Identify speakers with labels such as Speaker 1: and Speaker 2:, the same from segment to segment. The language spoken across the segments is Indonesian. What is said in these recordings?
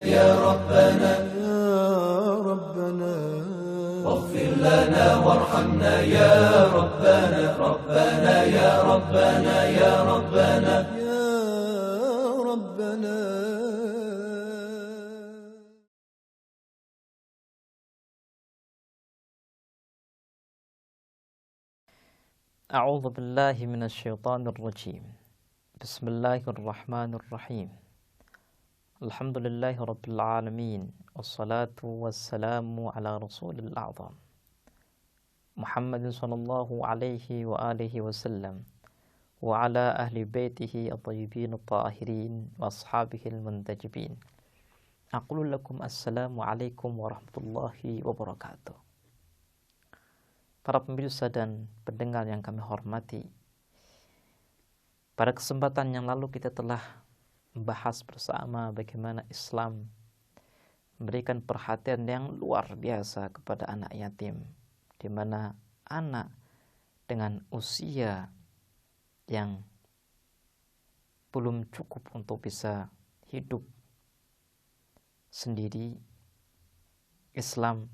Speaker 1: يا ربنا واغفر لنا وارحمنا يا ربنا ربنا يا ربنا يا ربنا يا ربنا.
Speaker 2: أعوذ بالله من الشيطان الرجيم. بسم الله الرحمن الرحيم. الحمد لله رب العالمين، والصلاة والسلام على رسول الأعظم محمد صلى الله عليه وآله وسلم وعلى أهل بيته الطيبين الطاهرين وأصحابه المنتجبين. أقول لكم السلام عليكم ورحمة الله وبركاته. Para pemirsa dan pendengar yang kami hormati, pada kesempatan yang lalu kita telah membahas bersama bagaimana Islam memberikan perhatian yang luar biasa kepada anak yatim, di mana anak dengan usia yang belum cukup untuk bisa hidup sendiri, Islam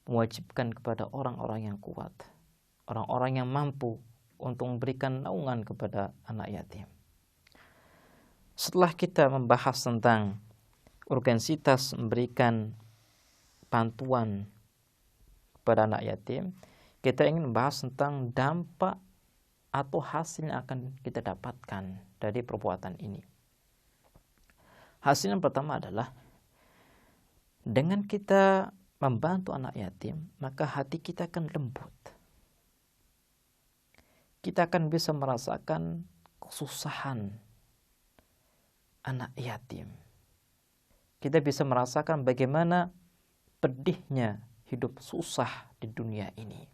Speaker 2: mewajibkan kepada orang-orang yang kuat, orang-orang yang mampu untuk memberikan naungan kepada anak yatim. Setelah kita membahas tentang urgensitas memberikan bantuan kepada anak yatim, kita ingin membahas tentang dampak atau hasil yang akan kita dapatkan dari perbuatan ini. Hasil yang pertama adalah dengan kita membantu anak yatim, maka hati kita akan lembut. Kita akan bisa merasakan kesusahan anak yatim. Kita bisa merasakan bagaimana pedihnya hidup susah di dunia ini.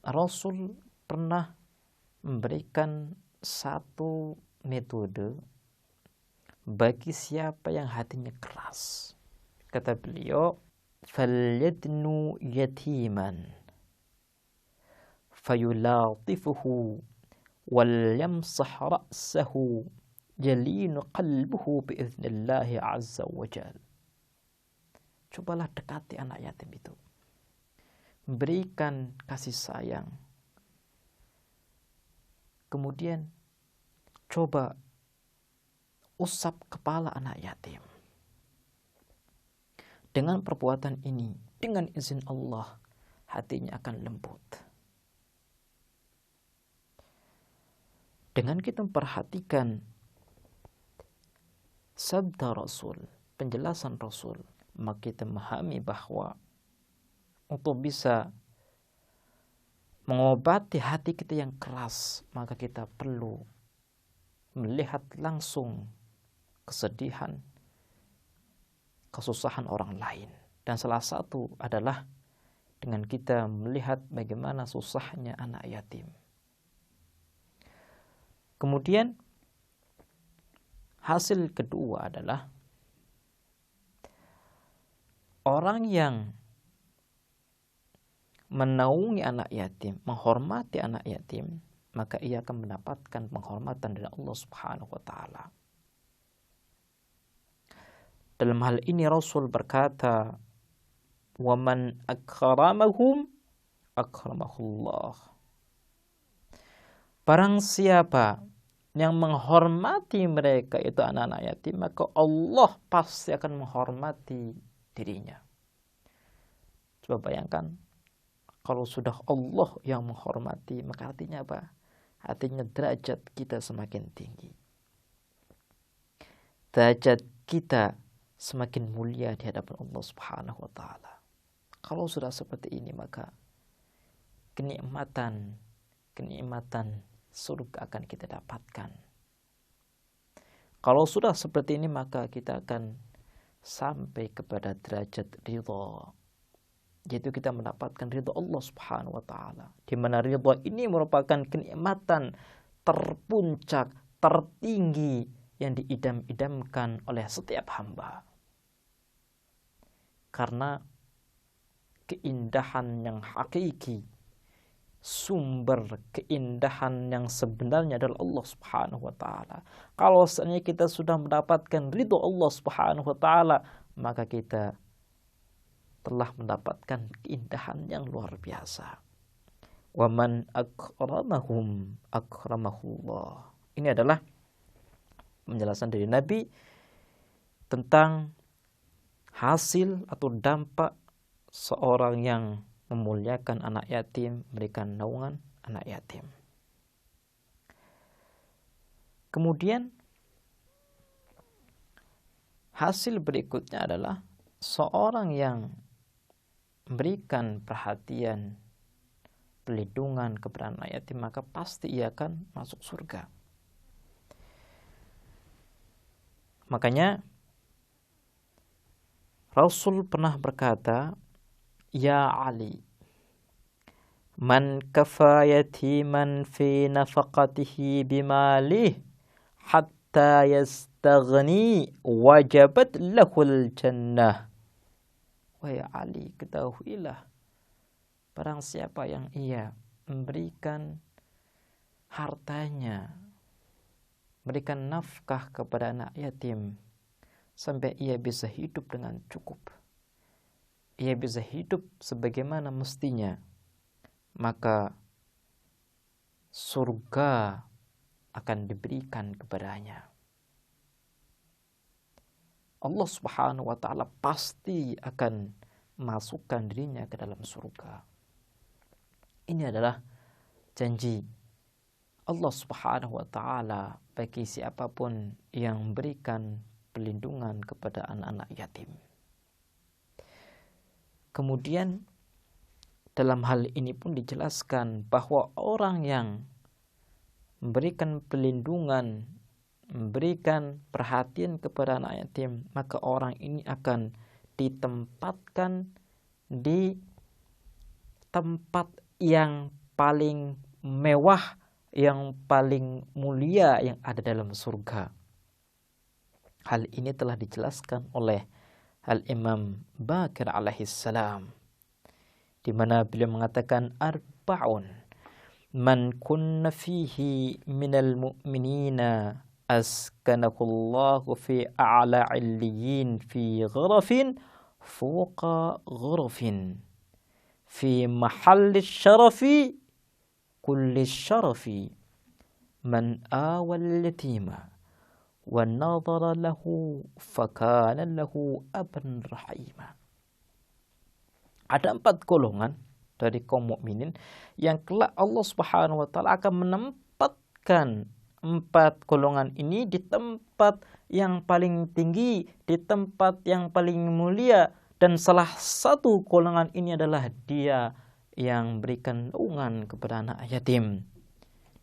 Speaker 2: Rasul pernah memberikan satu metode bagi siapa yang hatinya keras. Kata beliau, فَلْيَدْنُ يَتِيمًا فَيُلَاطِفُهُ وَلْيَمْسَحْ رَأْسَهُ يَلِينُ قَلْبُهُ بِإِذْنِ اللَّهِ عَزَّ وَجَلَ. Cobalah dekati anak yatim itu, berikan kasih sayang, kemudian coba usap kepala anak yatim. Dengan perbuatan ini, dengan izin Allah, hatinya akan lembut. Dengan kita memperhatikan sabda Rasul, penjelasan Rasul, maka kita memahami bahwa untuk bisa mengobati hati kita yang keras, maka kita perlu melihat langsung kesedihan, kesusahan orang lain. Dan salah satu adalah dengan kita melihat bagaimana susahnya anak yatim. Kemudian hasil kedua adalah orang yang menaungi anak yatim, menghormati anak yatim, maka ia akan mendapatkan penghormatan dari Allah Subhanahu wa taala. Dalam hal ini Rasul berkata, وَمَنْ أَكْرَمَهُمْ أَكْرَمَهُ اللَّهُ. Barang siapa yang menghormati mereka itu anak-anak yatim, maka Allah pasti akan menghormati dirinya. Coba bayangkan, kalau sudah Allah yang menghormati, maka artinya apa? Artinya derajat kita semakin tinggi. Derajat kita semakin mulia di hadapan Allah Subhanahu wa taala. Kalau sudah seperti ini, maka kenikmatan surga akan kita dapatkan. Kalau sudah seperti ini, maka kita akan sampai kepada derajat ridha, yaitu kita mendapatkan ridha Allah Subhanahu wa taala, di mana ridha ini merupakan kenikmatan terpuncak, tertinggi yang diidam-idamkan oleh setiap hamba. Karena keindahan yang hakiki sumber keindahan yang sebenarnya adalah Allah Subhanahu wa taala. Kalau seandainya kita sudah mendapatkan ridho Allah Subhanahu wa taala, maka kita telah mendapatkan keindahan yang luar biasa. Wa man akramahum akramahullah. Ini adalah penjelasan dari Nabi tentang hasil atau dampak seorang yang memuliakan anak yatim, memberikan naungan anak yatim. Kemudian hasil berikutnya adalah seorang yang memberikan perhatian, pelindungan kepada anak yatim, maka pasti ia akan masuk surga. Makanya Rasul pernah berkata, "Ya Ali, man kafa yatiman fi nafaqatihi bimalih hatta yastaghni wajabat lahul jannah." Wahai Ali, ketahuilah, barang siapa yang ia memberikan hartanya, memberikan nafkah kepada anak yatim sampai ia bisa hidup dengan cukup, ia bisa hidup sebagaimana mestinya, maka surga akan diberikan kepadanya. Allah Subhanahu wa taala pasti akan masukkan dirinya ke dalam surga. Ini adalah janji Allah Subhanahu wa taala bagi siapapun yang memberikan pelindungan kepada anak-anak yatim. Kemudian dalam hal ini pun dijelaskan bahwa orang yang memberikan pelindungan, memberikan perhatian kepada anak yatim, maka orang ini akan ditempatkan di tempat yang paling mewah, yang paling mulia yang ada dalam surga. Hal ini telah dijelaskan oleh Al-Imam Baqir alaihissalam, di mana beliau mengatakan arba'un man kunna fihi minal mu'minina askanahullahu fi a'la 'illiyin fi ghurafin fuqa ghurafin fi mahalli syarafi kulli syarafi man awal yatima wa nadhara lahu fakana lahu aban rahima. Ada 4 golongan dari kaum mukminin yang kelak Allah Subhanahu wa taala akan menempatkan 4 golongan ini di tempat yang paling tinggi, di tempat yang paling mulia, dan salah satu golongan ini adalah dia yang memberikan naungan kepada anak yatim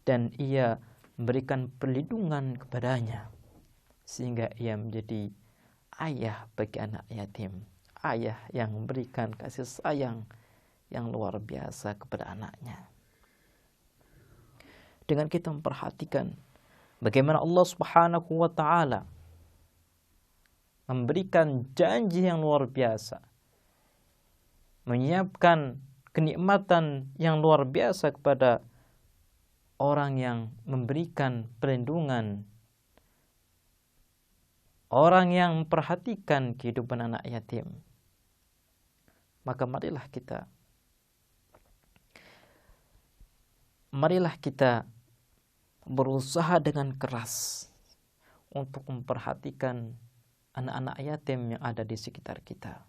Speaker 2: dan ia memberikan perlindungan kepadanya sehingga ia menjadi ayah bagi anak yatim, ayah yang memberikan kasih sayang yang luar biasa kepada anaknya. Dengan kita memperhatikan bagaimana Allah Subhanahu wa taala memberikan janji yang luar biasa, menyiapkan kenikmatan yang luar biasa kepada orang yang memberikan perlindungan, orang yang memperhatikan kehidupan anak yatim. Maka marilah kita berusaha dengan keras untuk memperhatikan anak-anak yatim yang ada di sekitar kita.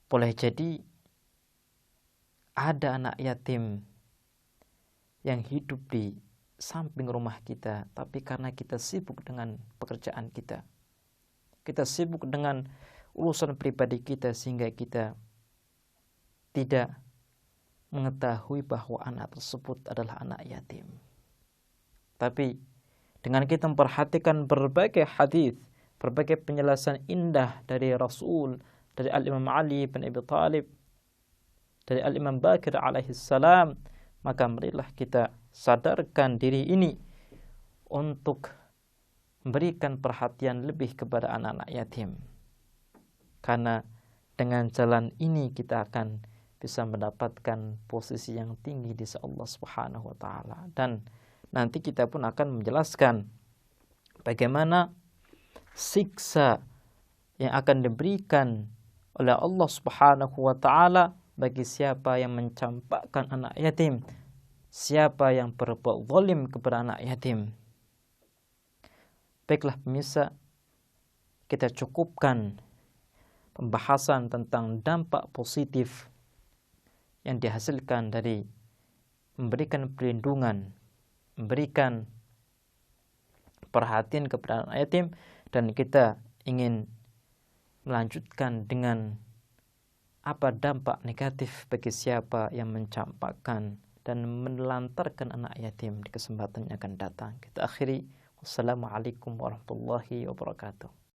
Speaker 2: Boleh jadi ada anak yatim yang hidup di samping rumah kita, tapi karena kita sibuk dengan pekerjaan kita, kita sibuk dengan urusan pribadi kita, sehingga kita tidak mengetahui bahwa anak tersebut adalah anak yatim. Tapi dengan kita memperhatikan berbagai hadis, berbagai penjelasan indah dari Rasul, dari Al-Imam Ali bin Abi Thalib, dari Al-Imam Baqir alaihissalam, maka marilah kita sadarkan diri ini untuk memberikan perhatian lebih kepada anak-anak yatim. Karena dengan jalan ini kita akan bisa mendapatkan posisi yang tinggi di sisi Allah Subhanahu wa taala. Dan nanti kita pun akan menjelaskan bagaimana siksa yang akan diberikan oleh Allah Subhanahu wa taala bagi siapa yang mencampakkan anak yatim, siapa yang berbuat zalim kepada anak yatim. Baiklah pemirsa, kita cukupkan pembahasan tentang dampak positif yang dihasilkan dari memberikan perlindungan, memberikan perhatian kepada anak yatim, dan kita ingin melanjutkan dengan apa dampak negatif bagi siapa yang mencampakkan dan menelantarkan anak yatim di kesempatan yang akan datang. Kita akhiri. Wassalamualaikum warahmatullahi wabarakatuh.